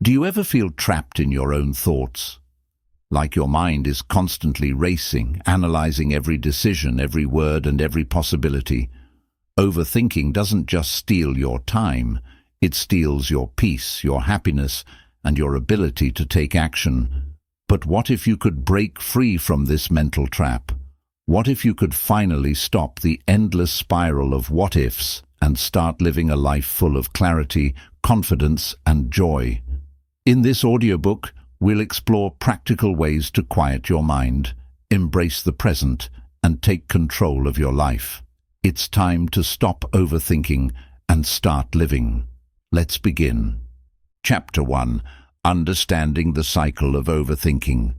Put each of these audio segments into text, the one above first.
Do you ever feel trapped in your own thoughts? Like your mind is constantly racing, analyzing every decision, every word, and every possibility. Overthinking doesn't just steal your time, it steals your peace, your happiness, and your ability to take action. But what if you could break free from this mental trap? What if you could finally stop the endless spiral of what-ifs and start living a life full of clarity, confidence, and joy? In this audiobook, we'll explore practical ways to quiet your mind, embrace the present, and take control of your life. It's time to stop overthinking and start living. Let's begin. Chapter 1. Understanding the cycle of overthinking.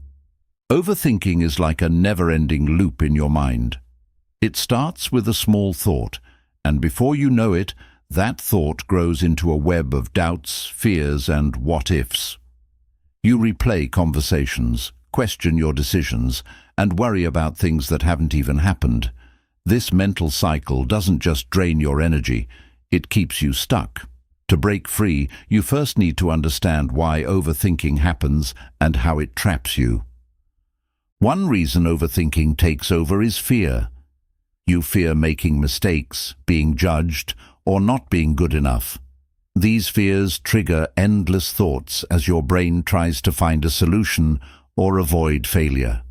Overthinking is like a never-ending loop in your mind. It starts with a small thought, and before you know it, that thought grows into a web of doubts, fears, and what-ifs. You replay conversations, question your decisions, and worry about things that haven't even happened. This mental cycle doesn't just drain your energy, it keeps you stuck. To break free, you first need to understand why overthinking happens and how it traps you. One reason overthinking takes over is fear. You fear making mistakes, being judged, or not being good enough. These fears trigger endless thoughts as your brain tries to find a solution or avoid failure.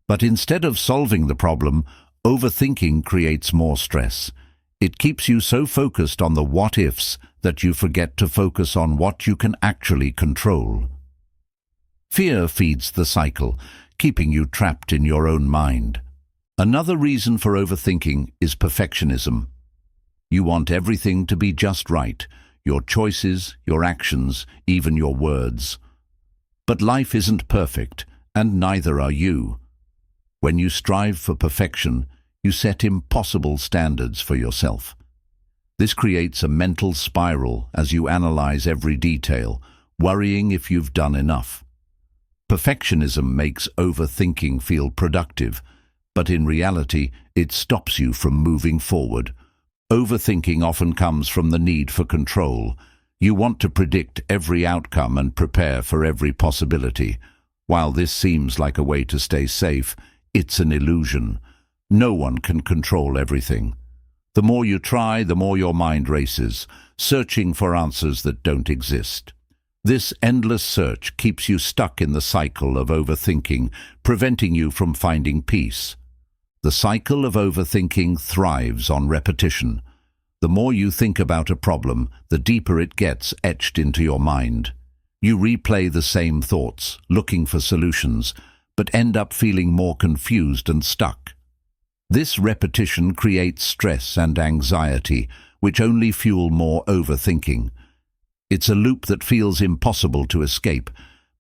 But instead of solving the problem, overthinking creates more stress. It keeps you so focused on the what-ifs that you forget to focus on what you can actually control. Fear feeds the cycle, keeping you trapped in your own mind. Another reason for overthinking is perfectionism. You want everything to be just right, your choices, your actions, even your words. But life isn't perfect, and neither are you. When you strive for perfection, you set impossible standards for yourself. This creates a mental spiral as you analyze every detail, worrying if you've done enough. Perfectionism makes overthinking feel productive, but in reality, it stops you from moving forward. Overthinking often comes from the need for control. You want to predict every outcome and prepare for every possibility. While this seems like a way to stay safe, it's an illusion. No one can control everything. The more you try, the more your mind races, searching for answers that don't exist. This endless search keeps you stuck in the cycle of overthinking, preventing you from finding peace. The cycle of overthinking thrives on repetition. The more you think about a problem, the deeper it gets etched into your mind. You replay the same thoughts, looking for solutions, but end up feeling more confused and stuck. This repetition creates stress and anxiety, which only fuel more overthinking. It's a loop that feels impossible to escape,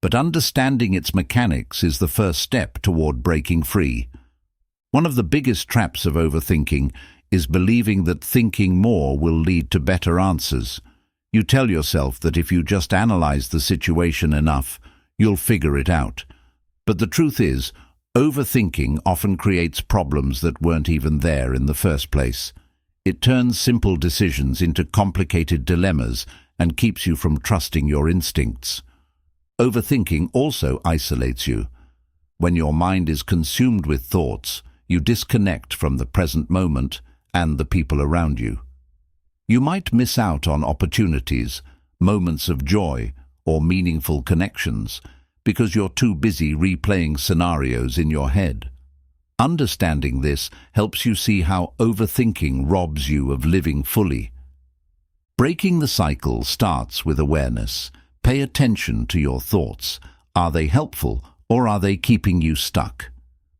but understanding its mechanics is the first step toward breaking free. One of the biggest traps of overthinking is believing that thinking more will lead to better answers. You tell yourself that if you just analyze the situation enough, you'll figure it out. But the truth is, overthinking often creates problems that weren't even there in the first place. It turns simple decisions into complicated dilemmas and keeps you from trusting your instincts. Overthinking also isolates you. When your mind is consumed with thoughts, you disconnect from the present moment and the people around you. You might miss out on opportunities, moments of joy, or meaningful connections because you're too busy replaying scenarios in your head. Understanding this helps you see how overthinking robs you of living fully. Breaking the cycle starts with awareness. Pay attention to your thoughts. Are they helpful or are they keeping you stuck?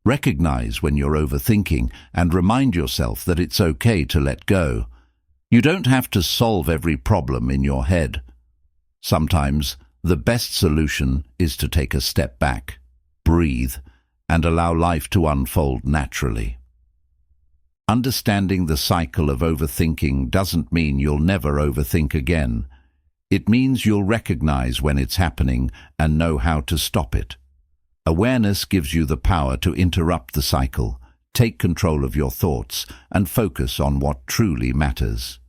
Recognize when you're overthinking and remind yourself that it's okay to let go. You don't have to solve every problem in your head. Sometimes the best solution is to take a step back, breathe, and allow life to unfold naturally. Understanding the cycle of overthinking doesn't mean you'll never overthink again. It means you'll recognize when it's happening and know how to stop it. Awareness gives you the power to interrupt the cycle, take control of your thoughts, and focus on what truly matters.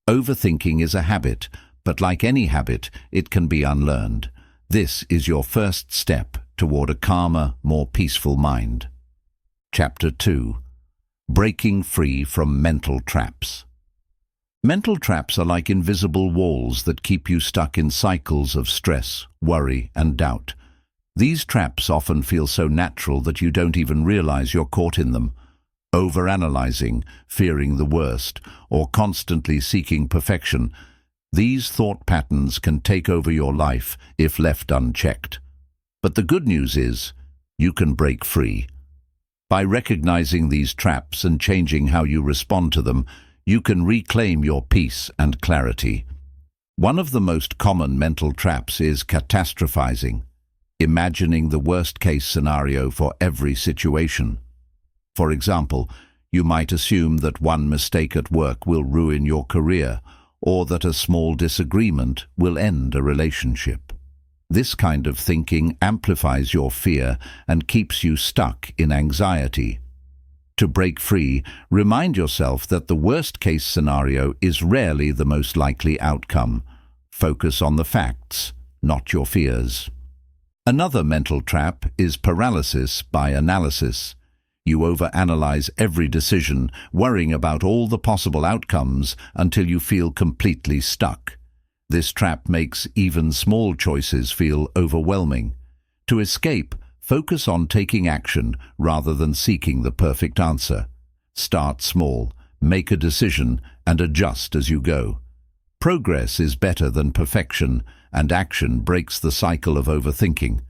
Overthinking is a habit, but like any habit, it can be unlearned. This is your first step toward a calmer, more peaceful mind. Chapter 2. Breaking free from mental traps. Mental traps are like invisible walls that keep you stuck in cycles of stress, worry, and doubt. These traps often feel so natural that you don't even realize you're caught in them. Overanalyzing, fearing the worst, or constantly seeking perfection, these thought patterns can take over your life if left unchecked. But the good news is, you can break free. By recognizing these traps and changing how you respond to them, you can reclaim your peace and clarity. One of the most common mental traps is catastrophizing, imagining the worst-case scenario for every situation. For example, you might assume that one mistake at work will ruin your career, or that a small disagreement will end a relationship. This kind of thinking amplifies your fear and keeps you stuck in anxiety. To break free, remind yourself that the worst-case scenario is rarely the most likely outcome. Focus on the facts, not your fears. Another mental trap is paralysis by analysis. You overanalyze every decision, worrying about all the possible outcomes until you feel completely stuck. This trap makes even small choices feel overwhelming. To escape, focus on taking action rather than seeking the perfect answer. Start small, make a decision, and adjust as you go. Progress is better than perfection, and action breaks the cycle of overthinking.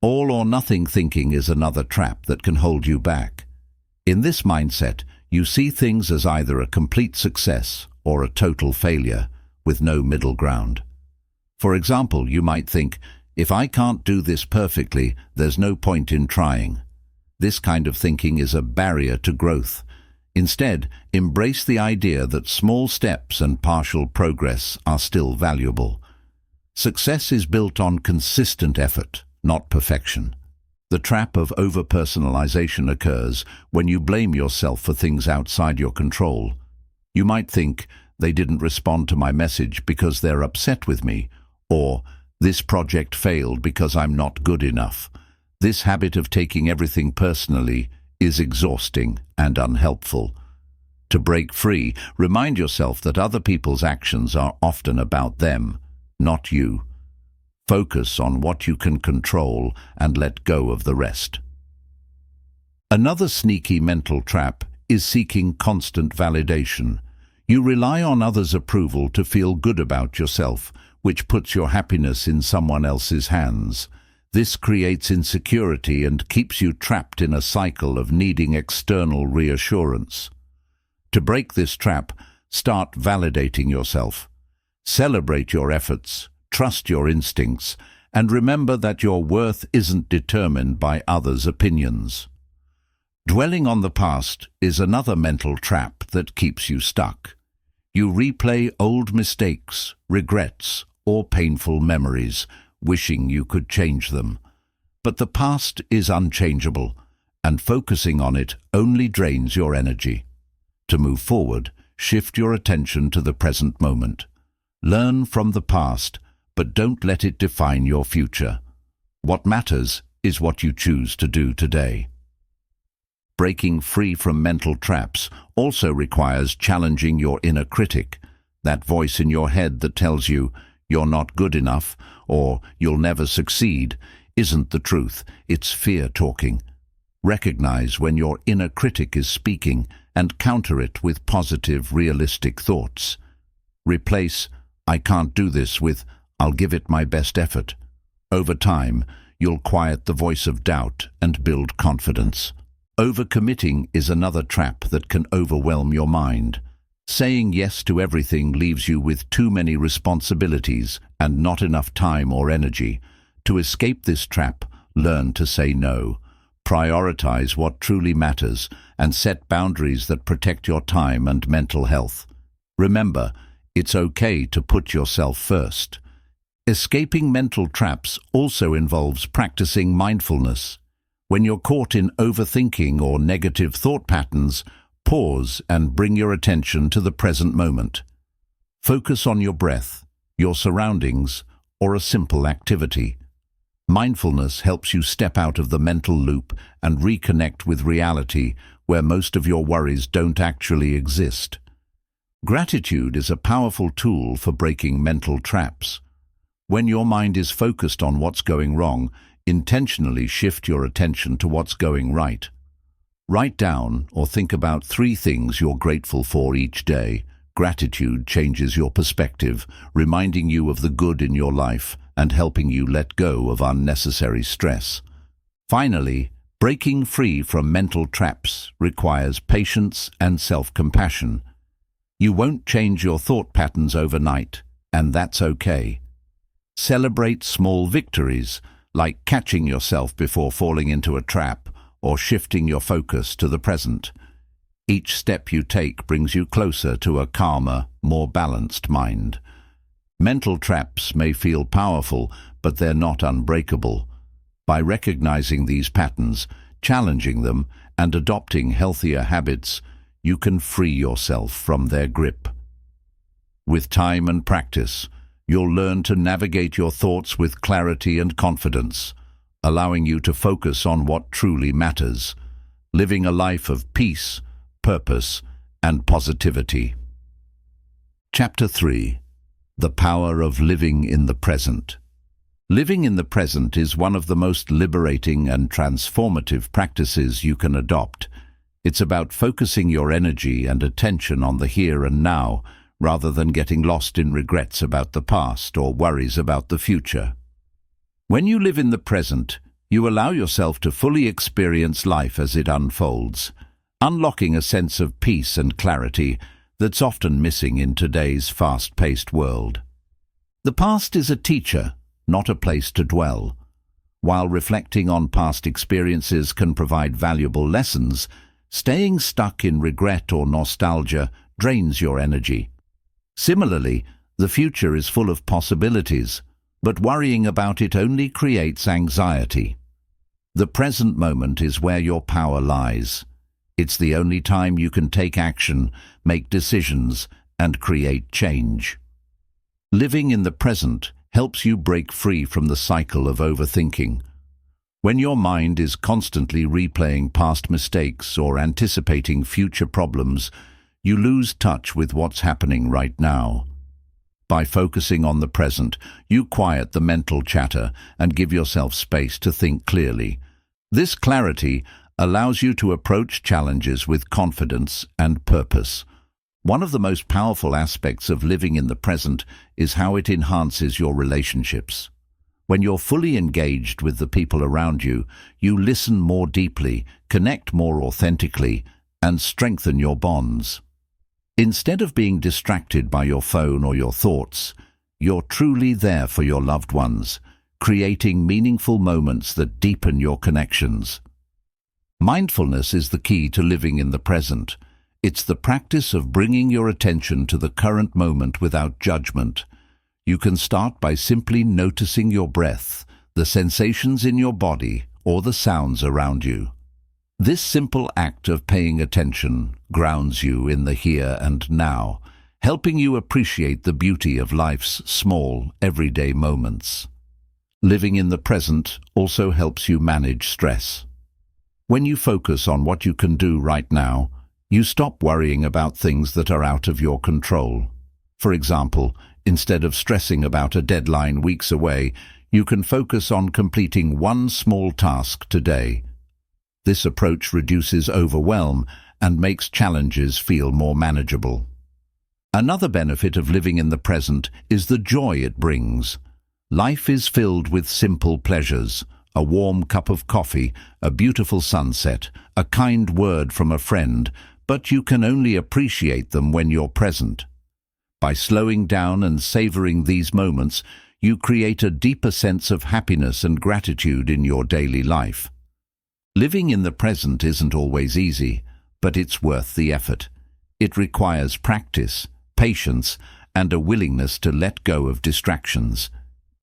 All or nothing thinking is another trap that can hold you back. In this mindset, you see things as either a complete success or a total failure, with no middle ground. For example, you might think, if I can't do this perfectly, there's no point in trying. This kind of thinking is a barrier to growth. Instead, embrace the idea that small steps and partial progress are still valuable. Success is built on consistent effort, not perfection. The trap of over-personalization occurs when you blame yourself for things outside your control. You might think, they didn't respond to my message because they're upset with me, or this project failed because I'm not good enough. This habit of taking everything personally is exhausting and unhelpful. To break free, remind yourself that other people's actions are often about them, not you. Focus on what you can control and let go of the rest. Another sneaky mental trap is seeking constant validation. You rely on others' approval to feel good about yourself, which puts your happiness in someone else's hands. This creates insecurity and keeps you trapped in a cycle of needing external reassurance. To break this trap, start validating yourself. Celebrate your efforts, trust your instincts, and remember that your worth isn't determined by others' opinions. Dwelling on the past is another mental trap that keeps you stuck. You replay old mistakes, regrets, or painful memories, wishing you could change them. But the past is unchangeable, and focusing on it only drains your energy. To move forward, shift your attention to the present moment. Learn from the past, but don't let it define your future. What matters is what you choose to do today. Breaking free from mental traps also requires challenging your inner critic, that voice in your head that tells you you're not good enough or you'll never succeed isn't the truth, it's fear talking. Recognize when your inner critic is speaking and counter it with positive, realistic thoughts. Replace, I can't do this with, I'll give it my best effort. Over time, you'll quiet the voice of doubt and build confidence. Overcommitting is another trap that can overwhelm your mind. Saying yes to everything leaves you with too many responsibilities and not enough time or energy. To escape this trap, learn to say no. Prioritize what truly matters and set boundaries that protect your time and mental health. Remember, it's okay to put yourself first. Escaping mental traps also involves practicing mindfulness. When you're caught in overthinking or negative thought patterns, pause and bring your attention to the present moment. Focus on your breath, your surroundings, or a simple activity. Mindfulness helps you step out of the mental loop and reconnect with reality, where most of your worries don't actually exist. Gratitude is a powerful tool for breaking mental traps. When your mind is focused on what's going wrong, intentionally shift your attention to what's going right. Write down or think about 3 things you're grateful for each day. Gratitude changes your perspective, reminding you of the good in your life and helping you let go of unnecessary stress. Finally, breaking free from mental traps requires patience and self-compassion. You won't change your thought patterns overnight, and that's okay. Celebrate small victories, like catching yourself before falling into a trap or shifting your focus to the present. Each step you take brings you closer to a calmer, more balanced mind. Mental traps may feel powerful, but they're not unbreakable. By recognizing these patterns, challenging them, and adopting healthier habits, you can free yourself from their grip. With time and practice, you'll learn to navigate your thoughts with clarity and confidence, allowing you to focus on what truly matters, living a life of peace, purpose, and positivity. Chapter 3. The Power of Living in the Present. Living in the present is one of the most liberating and transformative practices you can adopt. It's about focusing your energy and attention on the here and now, rather than getting lost in regrets about the past or worries about the future. When you live in the present, you allow yourself to fully experience life as it unfolds, unlocking a sense of peace and clarity that's often missing in today's fast-paced world. The past is a teacher, not a place to dwell. While reflecting on past experiences can provide valuable lessons, staying stuck in regret or nostalgia drains your energy. Similarly, the future is full of possibilities, but worrying about it only creates anxiety. The present moment is where your power lies. It's the only time you can take action, make decisions, and create change. Living in the present helps you break free from the cycle of overthinking. When your mind is constantly replaying past mistakes or anticipating future problems, you lose touch with what's happening right now. By focusing on the present, you quiet the mental chatter and give yourself space to think clearly. This clarity allows you to approach challenges with confidence and purpose. One of the most powerful aspects of living in the present is how it enhances your relationships. When you're fully engaged with the people around you, you listen more deeply, connect more authentically, and strengthen your bonds. Instead of being distracted by your phone or your thoughts, you're truly there for your loved ones, creating meaningful moments that deepen your connections. Mindfulness is the key to living in the present. It's the practice of bringing your attention to the current moment without judgment. You can start by simply noticing your breath, the sensations in your body, or the sounds around you. This simple act of paying attention grounds you in the here and now, helping you appreciate the beauty of life's small, everyday moments. Living in the present also helps you manage stress. When you focus on what you can do right now, you stop worrying about things that are out of your control. For example, instead of stressing about a deadline weeks away, you can focus on completing one small task today. This approach reduces overwhelm and makes challenges feel more manageable. Another benefit of living in the present is the joy it brings. Life is filled with simple pleasures: a warm cup of coffee, a beautiful sunset, a kind word from a friend, but you can only appreciate them when you're present. By slowing down and savoring these moments, you create a deeper sense of happiness and gratitude in your daily life. Living in the present isn't always easy, but it's worth the effort. It requires practice, patience, and a willingness to let go of distractions.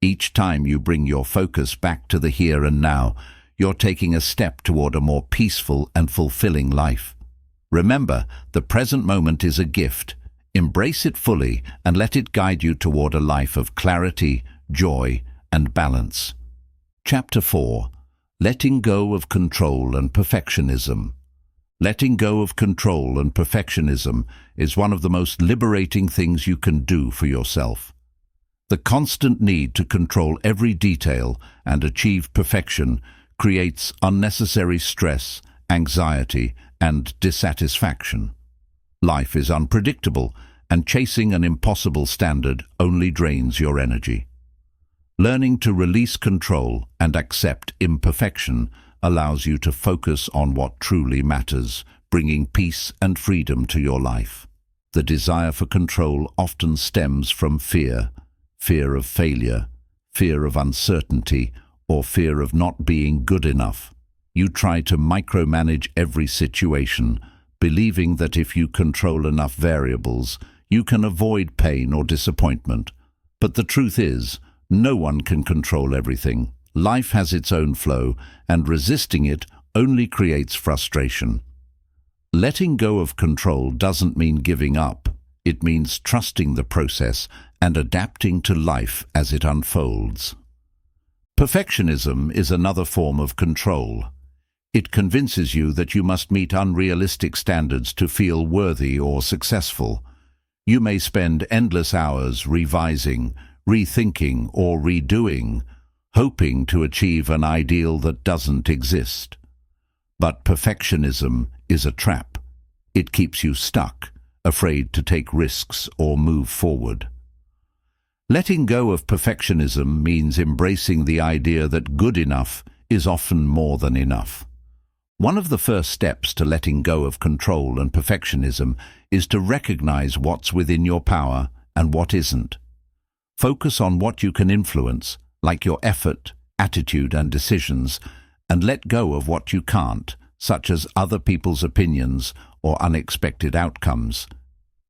Each time you bring your focus back to the here and now, you're taking a step toward a more peaceful and fulfilling life. Remember, the present moment is a gift. Embrace it fully and let it guide you toward a life of clarity, joy, and balance. Chapter 4. Letting Go of Control and Perfectionism. Letting go of control and perfectionism is one of the most liberating things you can do for yourself. The constant need to control every detail and achieve perfection creates unnecessary stress, anxiety, and dissatisfaction. Life is unpredictable, and chasing an impossible standard only drains your energy. Learning to release control and accept imperfection allows you to focus on what truly matters, bringing peace and freedom to your life. The desire for control often stems from fear of failure, fear of uncertainty, or fear of not being good enough. You try to micromanage every situation, believing that if you control enough variables, you can avoid pain or disappointment. But the truth is, no one can control everything. Life has its own flow, and resisting it only creates frustration. Letting go of control doesn't mean giving up. It means trusting the process and adapting to life as it unfolds. Perfectionism is another form of control. It convinces you that you must meet unrealistic standards to feel worthy or successful. You may spend endless hours revising, rethinking, or redoing, hoping to achieve an ideal that doesn't exist. But perfectionism is a trap. It keeps you stuck, afraid to take risks or move forward. Letting go of perfectionism means embracing the idea that good enough is often more than enough. One of the first steps to letting go of control and perfectionism is to recognize what's within your power and what isn't. Focus on what you can influence, like your effort, attitude, and decisions, and let go of what you can't, such as other people's opinions or unexpected outcomes.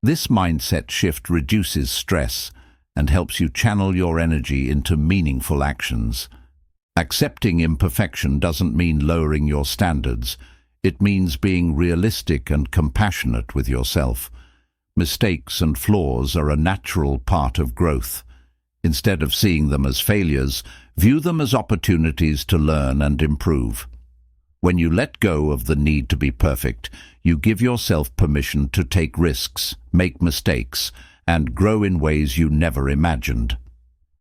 This mindset shift reduces stress and helps you channel your energy into meaningful actions. Accepting imperfection doesn't mean lowering your standards. It means being realistic and compassionate with yourself. Mistakes and flaws are a natural part of growth. Instead of seeing them as failures, view them as opportunities to learn and improve. When you let go of the need to be perfect, you give yourself permission to take risks, make mistakes, and grow in ways you never imagined.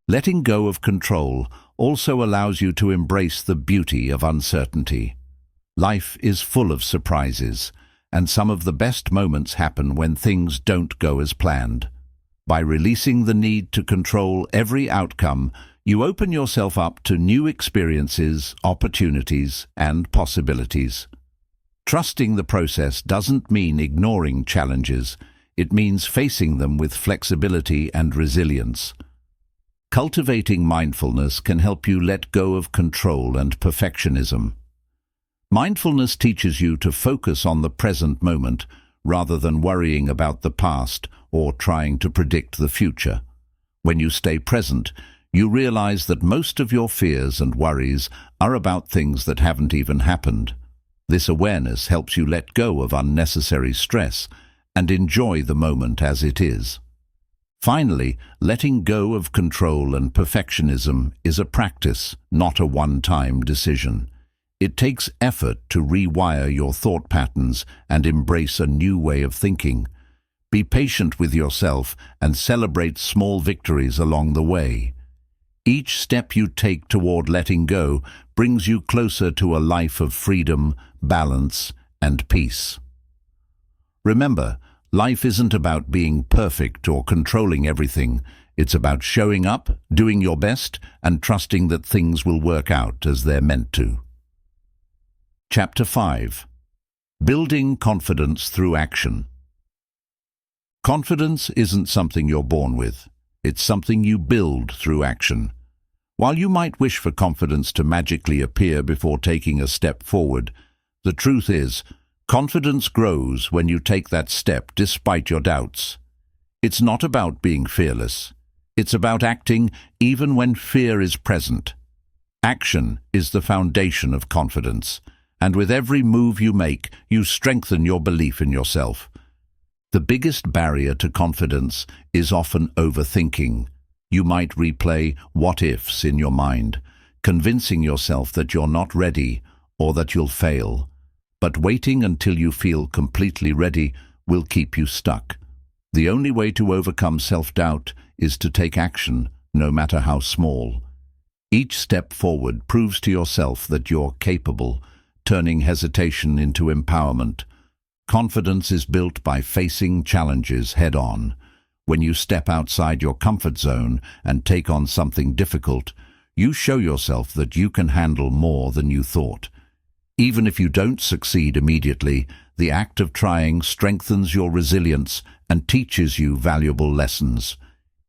Letting go of control also allows you to embrace the beauty of uncertainty. Life is full of surprises, and some of the best moments happen when things don't go as planned. By releasing the need to control every outcome, you open yourself up to new experiences, opportunities, and possibilities. Trusting the process doesn't mean ignoring challenges. It means facing them with flexibility and resilience. Cultivating mindfulness can help you let go of control and perfectionism. Mindfulness teaches you to focus on the present moment rather than worrying about the past or trying to predict the future. When you stay present, you realize that most of your fears and worries are about things that haven't even happened. This awareness helps you let go of unnecessary stress and enjoy the moment as it is. Finally, letting go of control and perfectionism is a practice, not a one-time decision. It takes effort to rewire your thought patterns and embrace a new way of thinking. Be patient with yourself and celebrate small victories along the way. Each step you take toward letting go brings you closer to a life of freedom, balance, and peace. Remember, life isn't about being perfect or controlling everything. It's about showing up, doing your best, and trusting that things will work out as they're meant to. Chapter 5. Building Confidence Through Action. Confidence isn't something you're born with. It's something you build through action. While you might wish for confidence to magically appear before taking a step forward, the truth is, confidence grows when you take that step despite your doubts. It's not about being fearless. It's about acting even when fear is present. Action is the foundation of confidence, and with every move you make, you strengthen your belief in yourself. The biggest barrier to confidence is often overthinking. You might replay what-ifs in your mind, convincing yourself that you're not ready or that you'll fail. But waiting until you feel completely ready will keep you stuck. The only way to overcome self-doubt is to take action, no matter how small. Each step forward proves to yourself that you're capable, turning hesitation into empowerment. Confidence is built by facing challenges head-on. When you step outside your comfort zone and take on something difficult, you show yourself that you can handle more than you thought. Even if you don't succeed immediately, the act of trying strengthens your resilience and teaches you valuable lessons.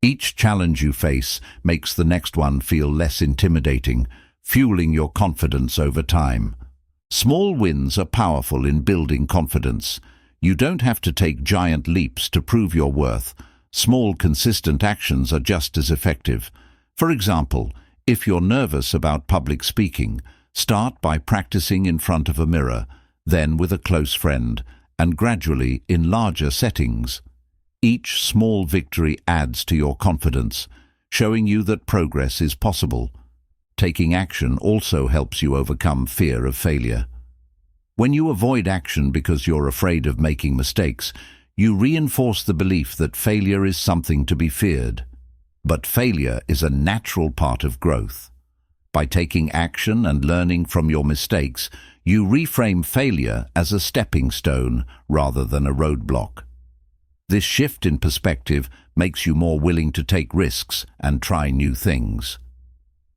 Each challenge you face makes the next one feel less intimidating, fueling your confidence over time. Small wins are powerful in building confidence. You don't have to take giant leaps to prove your worth. Small, consistent actions are just as effective. For example, if you're nervous about public speaking, start by practicing in front of a mirror, then with a close friend, and gradually in larger settings. Each small victory adds to your confidence, showing you that progress is possible. Taking action also helps you overcome fear of failure. When you avoid action because you're afraid of making mistakes, you reinforce the belief that failure is something to be feared. But failure is a natural part of growth. By taking action and learning from your mistakes, you reframe failure as a stepping stone rather than a roadblock. This shift in perspective makes you more willing to take risks and try new things.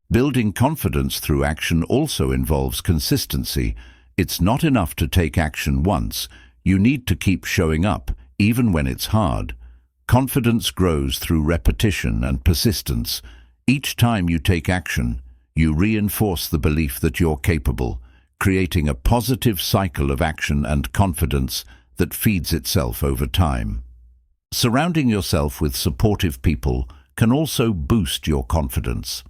Building confidence through action also involves consistency. It's not enough to take action once. You need to keep showing up, even when it's hard. Confidence grows through repetition and persistence. Each time you take action, you reinforce the belief that you're capable, creating a positive cycle of action and confidence that feeds itself over time. Surrounding yourself with supportive people can also boost your confidence.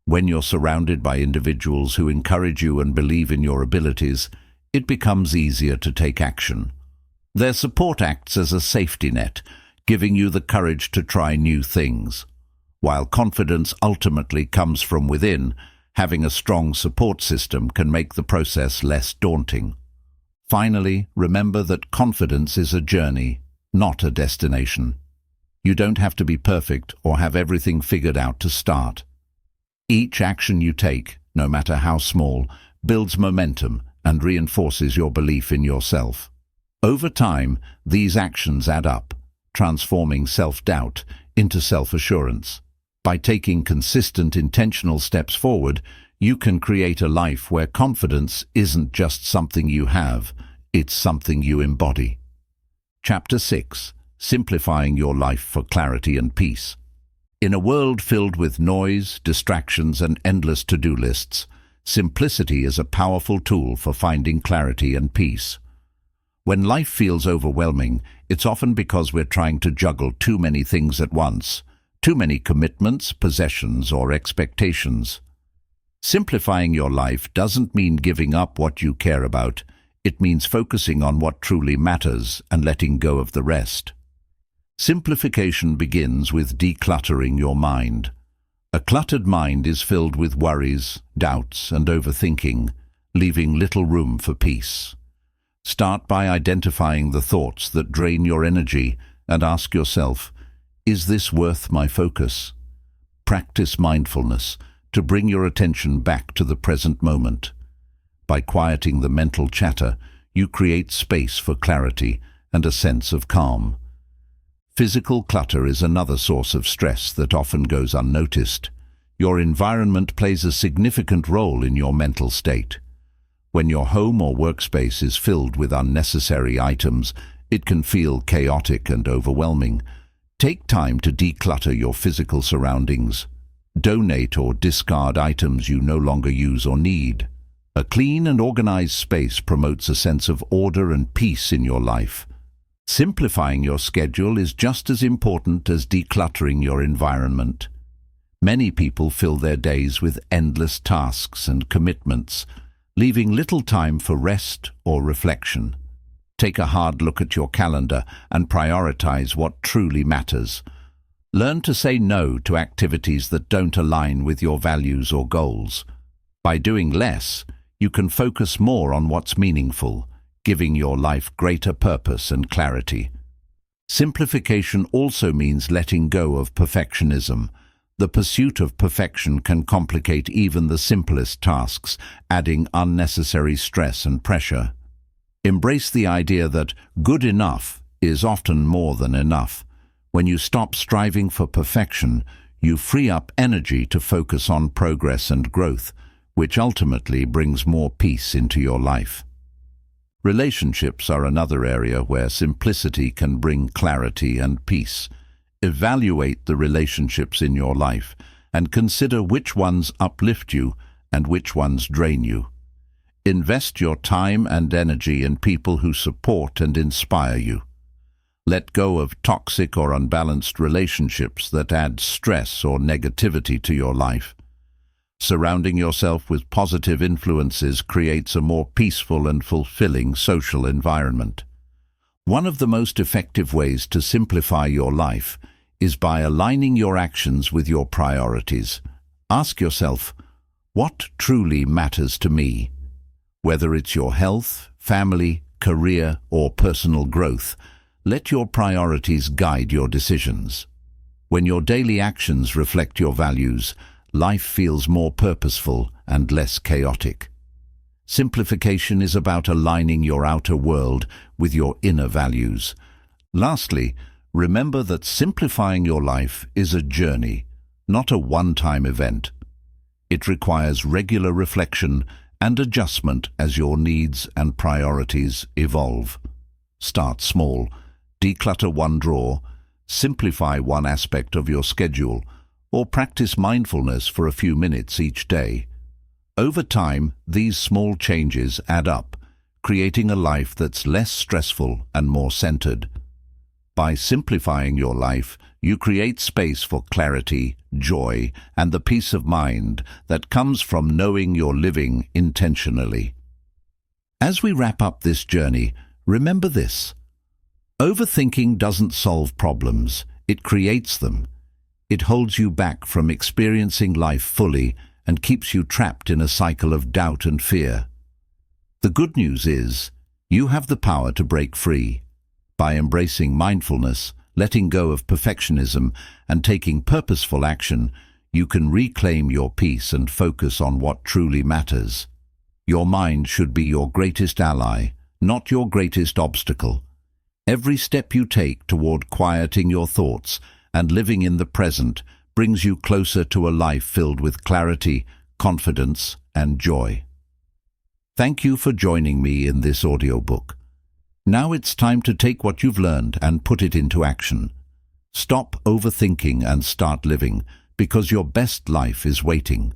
When you're surrounded by individuals who encourage you and believe in your abilities, it becomes easier to take action. Their support acts as a safety net, giving you the courage to try new things. While confidence ultimately comes from within, having a strong support system can make the process less daunting. Finally, remember that confidence is a journey, not a destination. You don't have to be perfect or have everything figured out to start. Each action you take, no matter how small, builds momentum and reinforces your belief in yourself. Over time, these actions add up, transforming self-doubt into self-assurance. By taking consistent, intentional steps forward, you can create a life where confidence isn't just something you have, it's something you embody. Chapter 6. Simplifying your life for clarity and peace. In a world filled with noise, distractions, and endless to-do lists, simplicity is a powerful tool for finding clarity and peace. When life feels overwhelming, it's often because we're trying to juggle too many things at once, too many commitments, possessions, or expectations. Simplifying your life doesn't mean giving up what you care about. It means focusing on what truly matters and letting go of the rest. Simplification begins with decluttering your mind. A cluttered mind is filled with worries, doubts, and overthinking, leaving little room for peace. Start by identifying the thoughts that drain your energy and ask yourself, is this worth my focus? Practice mindfulness to bring your attention back to the present moment. By quieting the mental chatter, you create space for clarity and a sense of calm. Physical clutter is another source of stress that often goes unnoticed. Your environment plays a significant role in your mental state. When your home or workspace is filled with unnecessary items, it can feel chaotic and overwhelming. Take time to declutter your physical surroundings. Donate or discard items you no longer use or need. A clean and organized space promotes a sense of order and peace in your life. Simplifying your schedule is just as important as decluttering your environment. Many people fill their days with endless tasks and commitments, leaving little time for rest or reflection. Take a hard look at your calendar and prioritize what truly matters. Learn to say no to activities that don't align with your values or goals. By doing less, you can focus more on what's meaningful, giving your life greater purpose and clarity. Simplification also means letting go of perfectionism. The pursuit of perfection can complicate even the simplest tasks, adding unnecessary stress and pressure. Embrace the idea that good enough is often more than enough. When you stop striving for perfection, you free up energy to focus on progress and growth, which ultimately brings more peace into your life. Relationships are another area where simplicity can bring clarity and peace. Evaluate the relationships in your life and consider which ones uplift you and which ones drain you. Invest your time and energy in people who support and inspire you. Let go of toxic or unbalanced relationships that add stress or negativity to your life. Surrounding yourself with positive influences creates a more peaceful and fulfilling social environment. One of the most effective ways to simplify your life is by aligning your actions with your priorities. Ask yourself, what truly matters to me? Whether it's your health, family, career, or personal growth, let your priorities guide your decisions. When your daily actions reflect your values, life feels more purposeful and less chaotic. Simplification is about aligning your outer world with your inner values. Lastly, remember that simplifying your life is a journey, not a one-time event. It requires regular reflection and adjustment as your needs and priorities evolve. Start small. Declutter one drawer, simplify one aspect of your schedule, or practice mindfulness for a few minutes each day. Over time, these small changes add up, creating a life that's less stressful and more centered. By simplifying your life, you create space for clarity, joy, and the peace of mind that comes from knowing you're living intentionally. As we wrap up this journey, remember this. Overthinking doesn't solve problems, it creates them. It holds you back from experiencing life fully and keeps you trapped in a cycle of doubt and fear. The good news is, you have the power to break free. By embracing mindfulness, letting go of perfectionism, and taking purposeful action, you can reclaim your peace and focus on what truly matters. Your mind should be your greatest ally, not your greatest obstacle. Every step you take toward quieting your thoughts and living in the present brings you closer to a life filled with clarity, confidence, and joy. Thank you for joining me in this audiobook. Now it's time to take what you've learned and put it into action. Stop overthinking and start living, because your best life is waiting.